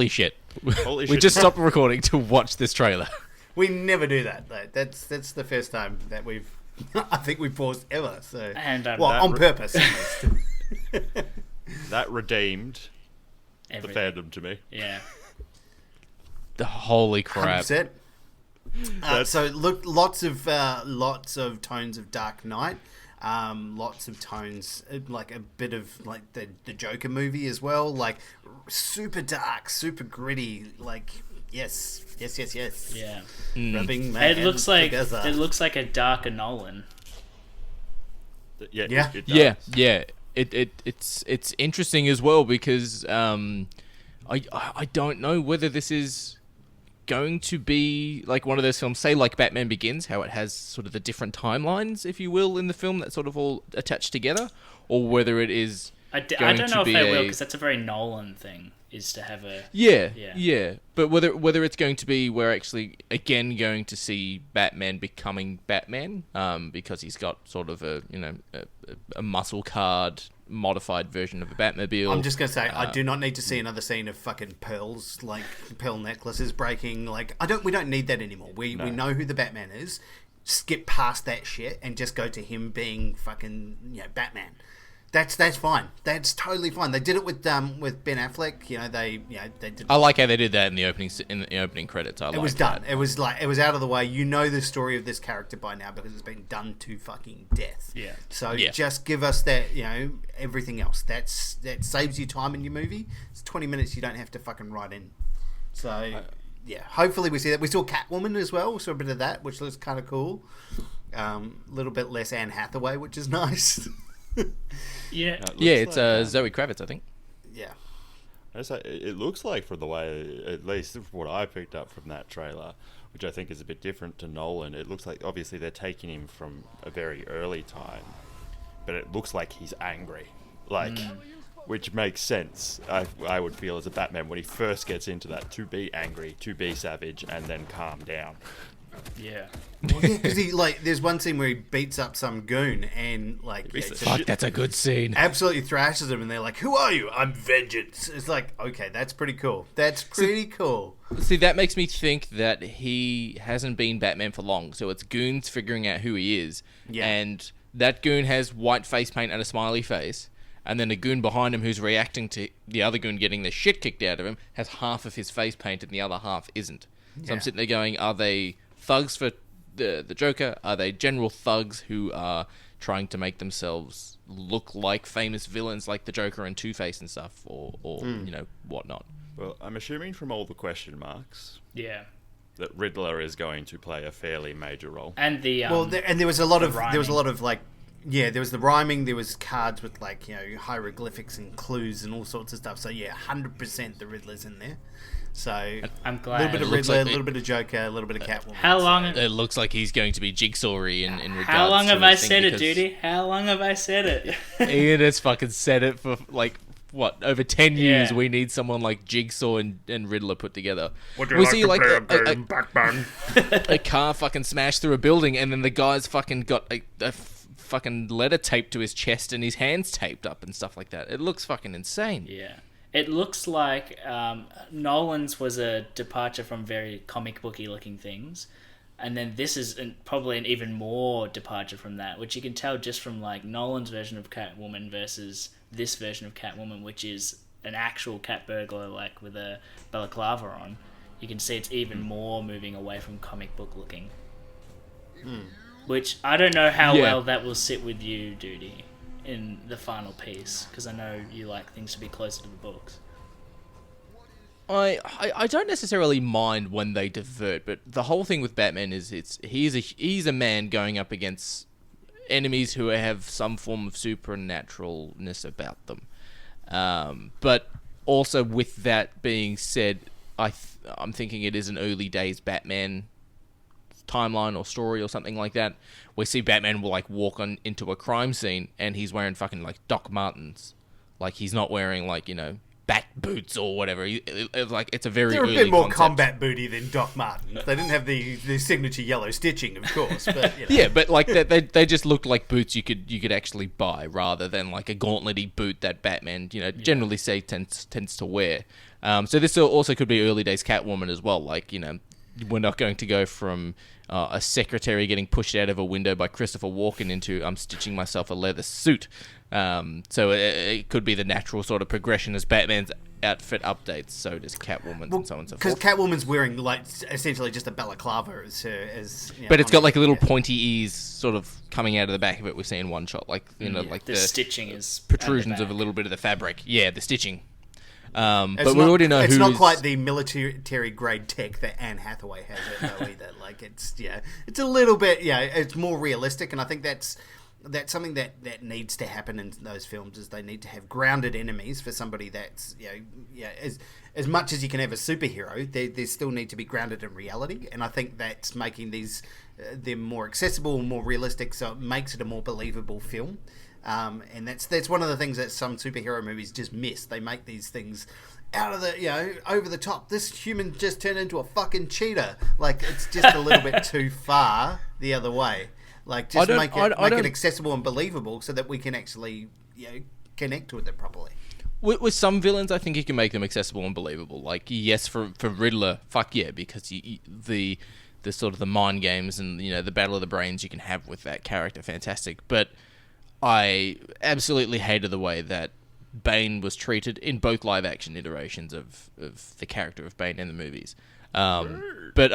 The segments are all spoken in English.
Holy shit. Holy We shit. just stopped recording to watch this trailer. We never do that, though. That's the first time that we've... I think we've paused ever, so... And on purpose, at least. That redeemed everything. the fandom to me. Yeah. Holy crap. 100%. So look, lots of tones of Dark Knight, lots of tones, like a bit of like the Joker movie as well, like super dark, super gritty, like yes. Yeah. Rubbing my It looks like together. a darker Nolan. Yeah. Yeah. It Yeah, does. yeah. It's interesting as well because I don't know whether this is going to be like one of those films, say like Batman Begins, how it has sort of the different timelines, if you will, in the film that sort of all attached together, or whether it is I going don't to know if be they will, a- because that's a very Nolan thing, is to have a... Yeah. But whether it's going to be we're actually again going to see Batman becoming Batman, because he's got sort of a muscle card modified version of a Batmobile. I'm just gonna say, I do not need to see another scene of fucking pearls, like pearl necklaces breaking. Like we don't need that anymore. We know who the Batman is. Skip past that shit and just go to him being fucking Batman. That's fine. That's totally fine. They did it with Ben Affleck. They did. I like how they did that in the opening credits. It was done. It was out of the way. You know the story of this character by now because it's been done to fucking death. Yeah. So Yeah. just give us that. Everything else. That saves you time in your movie. It's 20 minutes you don't have to fucking write in. So yeah, hopefully we see that. We saw Catwoman as well. We saw a bit of that, which looks kind of cool. A little bit less Anne Hathaway, which is nice. Yeah. Yeah, it's Zoe Kravitz, I think. Yeah. It looks like, from the way, at least from what I picked up from that trailer, which I think is a bit different to Nolan, it looks like obviously they're taking him from a very early time, but it looks like he's angry, which makes sense. I would feel as a Batman when he first gets into that, to be angry, to be savage, and then calm down. Yeah. Well, yeah, because there's one scene where he beats up some goon and beats the just Fuck, that's a good scene. absolutely thrashes him, and they're like, "Who are you?" "I'm Vengeance." It's like, okay, that's pretty cool. That's pretty cool. See, that makes me think that he hasn't been Batman for long, so it's goons figuring out who he is. Yeah. And that goon has white face paint and a smiley face, and then a goon behind him who's reacting to the other goon getting the shit kicked out of him has half of his face paint and the other half isn't. So I'm Yeah. sitting there going, are they thugs for the Joker? Are they general thugs who are trying to make themselves look like famous villains like the Joker and Two-Face and stuff, or whatnot? Well, I'm assuming from all the question marks Yeah. that Riddler is going to play a fairly major role. And the... there was a lot of rhyming. there was a lot of there was the rhyming. There was cards with hieroglyphics and clues and all sorts of stuff. So yeah, 100% the Riddler's in there. So I'm a glad. little bit of It looks Riddler, like a little bit of Joker, a little bit of Catwoman. How long... It looks like he's going to be Jigsaw-y in regards How long to have I his thing, said it, because Duty? How long have I said it? Ian has fucking said it for over 10 years. Yeah. We need someone like Jigsaw and Riddler put together. Would you We like see to like play a, a game, Batman? a car fucking smashed through a building, and then the guy's fucking got a fucking letter taped to his chest and his hands taped up and stuff like that. It looks fucking insane. Yeah. It looks like Nolan's was a departure from very comic booky looking things, and then this is probably an even more departure from that, which you can tell just from like Nolan's version of Catwoman versus this version of Catwoman, which is an actual cat burglar like with a balaclava on. You can see it's even more moving away from comic book looking. Which I don't know how Yeah. well that will sit with you, Duty, in the final piece, because I know you like things to be closer to the books. I don't necessarily mind when they divert, but the whole thing with Batman is he's a man going up against enemies who have some form of supernaturalness about them. But also with that being said, I'm thinking it is an early days Batman timeline or story or something like that. We see Batman will like walk on into a crime scene and he's wearing fucking like Doc Martens. Like he's not wearing like, bat boots or whatever. Like it's a very They're a early bit more concept. combat booty than Doc Martens. They didn't have the signature yellow stitching, of course. But, you know. Yeah, but like they just looked like boots you could actually buy rather than like a gauntlet-y boot that Batman generally say tends to wear. So this also could be early days Catwoman as well. Like we're not going to go from a secretary getting pushed out of a window by Christopher Walken into I'm stitching myself a leather suit. So it could be the natural sort of progression as Batman's outfit updates. So does Catwoman's and so on and so Because forth. Catwoman's wearing like essentially just a balaclava as But it's got like a little pointy ears sort of coming out of the back of it. We see in one shot, like like the stitching is protrusions at the of a back. little bit of the fabric. Yeah, the stitching. But It's we already know it's who's... not quite the military grade tech that Anne Hathaway has it though either. Like it's a little bit it's more realistic, and I think that's something that needs to happen in those films is they need to have grounded enemies for somebody that's as much as you can have a superhero, they still need to be grounded in reality, and I think that's making these them more accessible and more realistic, so it makes it a more believable film. And that's one of the things that some superhero movies just miss. They make these things out of the over the top. This human just turned into a fucking cheetah. Like it's just a little bit too far the other way. Like just make it accessible and believable so that we can actually connect with it properly. With some villains, I think you can make them accessible and believable. Like yes, for Riddler, fuck yeah, because the sort of the mind games and the battle of the brains you can have with that character, fantastic. But I absolutely hated the way that Bane was treated in both live-action iterations of the character of Bane in the movies. But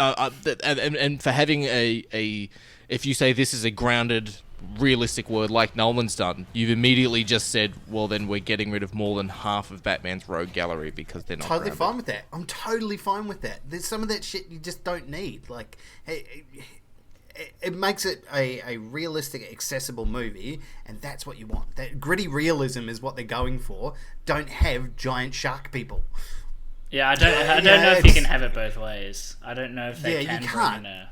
for having a if you say this is a grounded, realistic word like Nolan's done, you've immediately just said, well, then we're getting rid of more than half of Batman's rogue gallery because they're not Totally grounded. fine with that. I'm totally fine with that. There's some of that shit you just don't need. Like, it makes it a realistic, accessible movie, and that's what you want. That gritty realism is what they're going for. Don't have giant shark people. Yeah, I don't know if you can have it both ways. I don't know if they Yeah, can you bring can't. in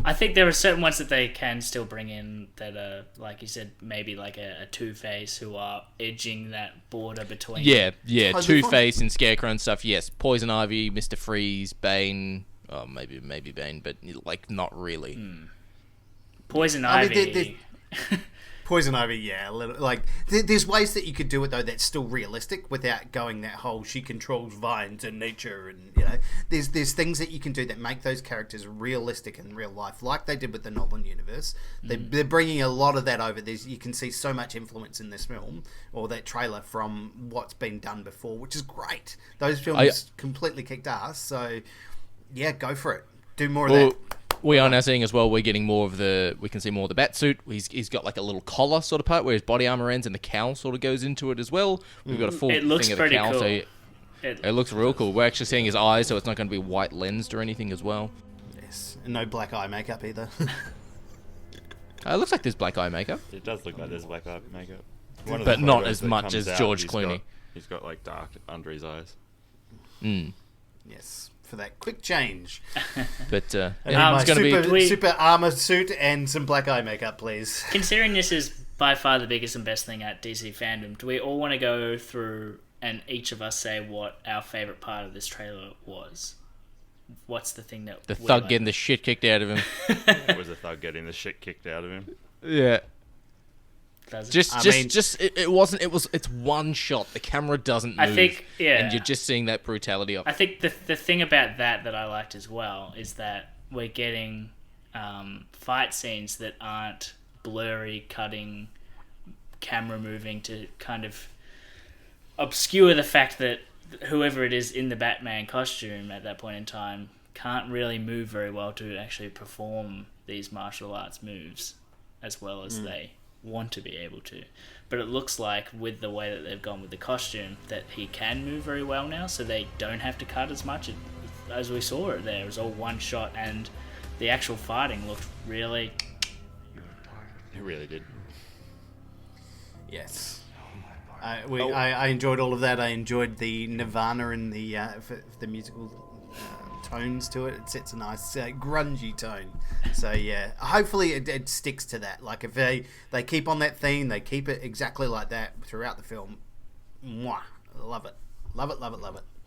I think there are certain ones that they can still bring in that are, like you said, maybe like a Two-Face who are edging that border between... Yeah, Totally Two-Face and Scarecrow and stuff, yes. Poison Ivy, Mr. Freeze, Bane... Oh, maybe Bane, but like not really. Poison I Ivy... mean, Poison Ivy, yeah. Like, there's ways that you could do it, though, that's still realistic without going that whole she controls vines and nature. And, there's things that you can do that make those characters realistic in real life, like they did with the Nolan universe. They're bringing a lot of that over. You can see so much influence in this film, or that trailer, from what's been done before, which is great. Those films completely kicked ass, so, yeah, go for it. Do more of that. We are now seeing as well, we can see more of the Batsuit. He's got like a little collar sort of part where his body armor ends and the cowl sort of goes into it as well. We've got a full It looks thing of the pretty cowl. cool. So it looks real cool. We're actually seeing his eyes, so it's not going to be white lensed or anything as well. Yes. And no black eye makeup either. It looks like there's black eye makeup. It does look like there's black eye makeup. But not as much as George Clooney. He's got like dark under his eyes. Yes. For that quick change. But And it's going to be... super armor suit and some black eye makeup, please. Considering this is by far the biggest and best thing at DC fandom, do we all want to go through and each of us say what our favourite part of this trailer was? What's the thing that... The thug getting the shit kicked out of him. It was a thug getting the shit kicked out of him. Yeah. Does it? It's one shot. The camera doesn't move. I think, yeah. And you're just seeing that brutality of I think the thing about that I liked as well is that we're getting fight scenes that aren't blurry, cutting, camera moving to kind of obscure the fact that whoever it is in the Batman costume at that point in time can't really move very well to actually perform these martial arts moves as well as they want to be able to. But it looks like with the way that they've gone with the costume that he can move very well now, so they don't have to cut as much. As we saw it there, it was all one shot, and the actual fighting looked really... It really did. Yes. I enjoyed all of that. I enjoyed the Nirvana and the musical tones to it. It sets a nice grungy tone. So yeah, hopefully it sticks to that. Like if they keep on that theme, they keep it exactly like that throughout the film. Mwah, I love it. Love it, love it, love it.